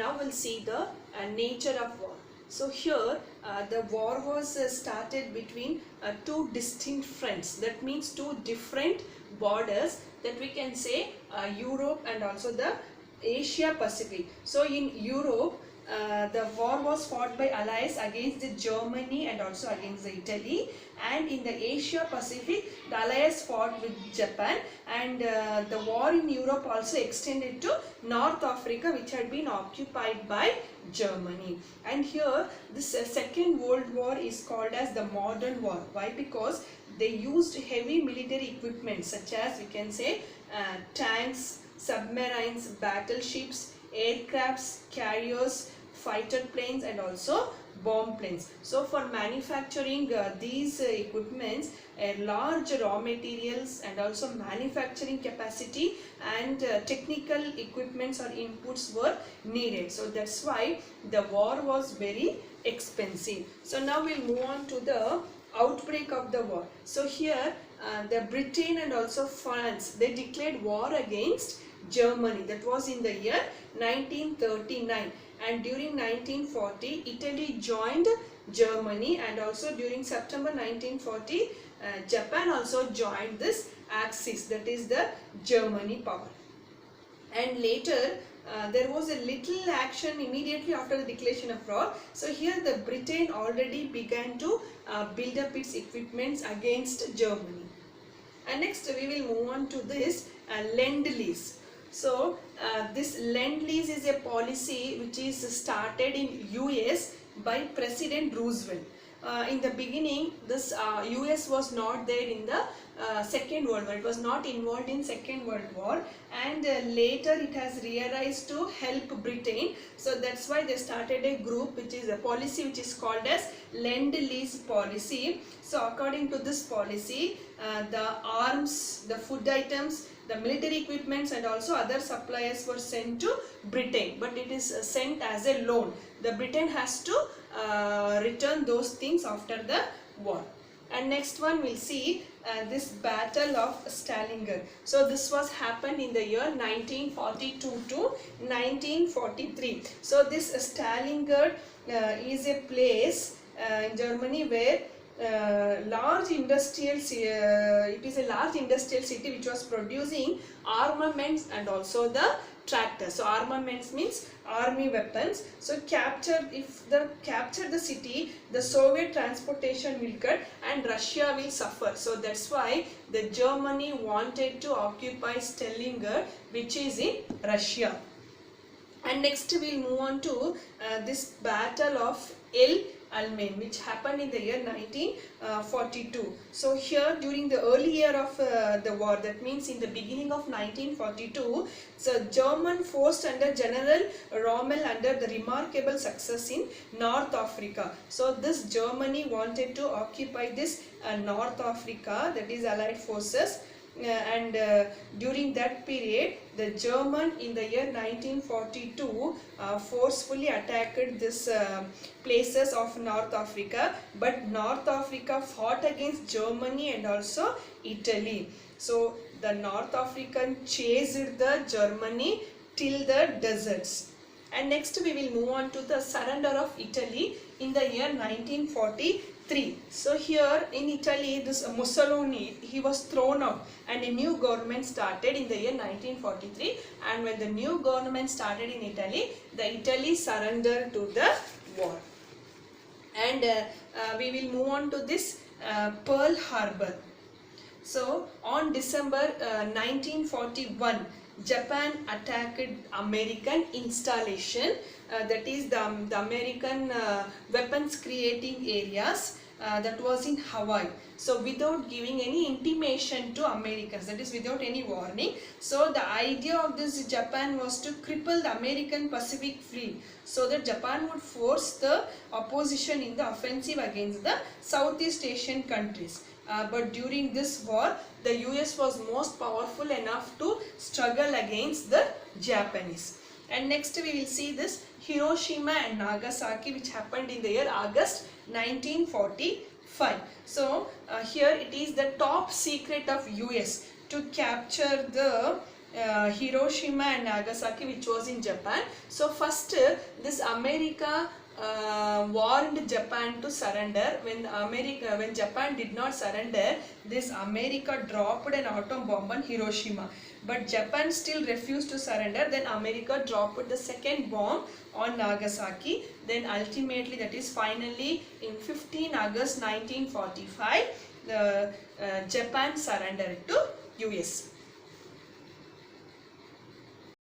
Now we'll see the nature of war. So here the war was started between two distinct fronts. That means two different borders, that we can say Europe and also the Asia Pacific. So in Europe, the war was fought by allies against the Germany and also against the Italy, and in the Asia Pacific the allies fought with Japan, and the war in Europe also extended to North Africa, which had been occupied by Germany. And here this Second World War is called as the modern war. Why? Because they used heavy military equipment such as, we can say, tanks, submarines, battleships, aircrafts, carriers, fighter planes and also bomb planes. So for manufacturing these equipments, large raw materials and also manufacturing capacity and technical equipments or inputs were needed. So that's why the war was very expensive. So now we'll move on to the outbreak of the war. So here the Britain and also France, they declared war against Germany. That was in the year 1939, and during 1940 Italy joined Germany, and also during September 1940 Japan also joined this Axis, that is the Germany power. And later there was a little action immediately after the declaration of war. So here the Britain already began to build up its equipments against Germany. And next we will move on to this Lend-Lease. So this Lend-Lease is a policy which is started in US by President Roosevelt. In the beginning, this US was not there in the Second World War. It was not involved in Second World War, and later it has realized to help Britain. So that's why they started a group, which is a policy which is called as Lend-Lease policy. So according to this policy, the arms, the food items, the military equipments and also other supplies were sent to Britain, but it is sent as a loan. The Britain has to return those things after the war. And next one we'll see this Battle of Stalingrad. So this was happened in the year 1942 to 1943. So this Stalingrad is a place in Germany where large industrial it is a large industrial city which was producing armaments and also the tractors. So armaments means army weapons. So if they capture the city, the Soviet transportation will cut and Russia will suffer. So that's why the Germany wanted to occupy Stalingrad, which is in Russia. And next we'll move on to this Battle of El Alamein, which happened in the year 1942. So here during the early year of the war, that means in the beginning of 1942, so German force under General Rommel under the remarkable success in North Africa. So this Germany wanted to occupy this North Africa, that is Allied forces. And during that period, the German in the year 1942 forcefully attacked this places of North Africa, but North Africa fought against Germany and also Italy. So the North African chased the Germany till the deserts. And next we will move on to the surrender of Italy in the year 1943. So here in Italy, this Mussolini, he was thrown out and a new government started in the year 1943. And when the new government started in Italy, the Italy surrendered to the war. And we will move on to this Pearl Harbor. So on December 1941, Japan attacked American installation, that is the American weapons creating areas that was in Hawaii. So without giving any intimation to Americans, that is without any warning. So the idea of this Japan was to cripple the American Pacific Fleet, so that Japan would force the opposition in the offensive against the Southeast Asian countries. But during this war, the US was most powerful enough to struggle against the Japanese. And next we will see this Hiroshima and Nagasaki, which happened in the year August 1945. So here it is the top secret of US to capture the Hiroshima and Nagasaki, which was in Japan. So first America warned Japan to surrender. When Japan did not surrender, this America dropped an atom bomb on Hiroshima. But Japan still refused to surrender. Then America dropped the second bomb on Nagasaki. Then ultimately, that is finally in 15 August 1945, Japan surrendered to US.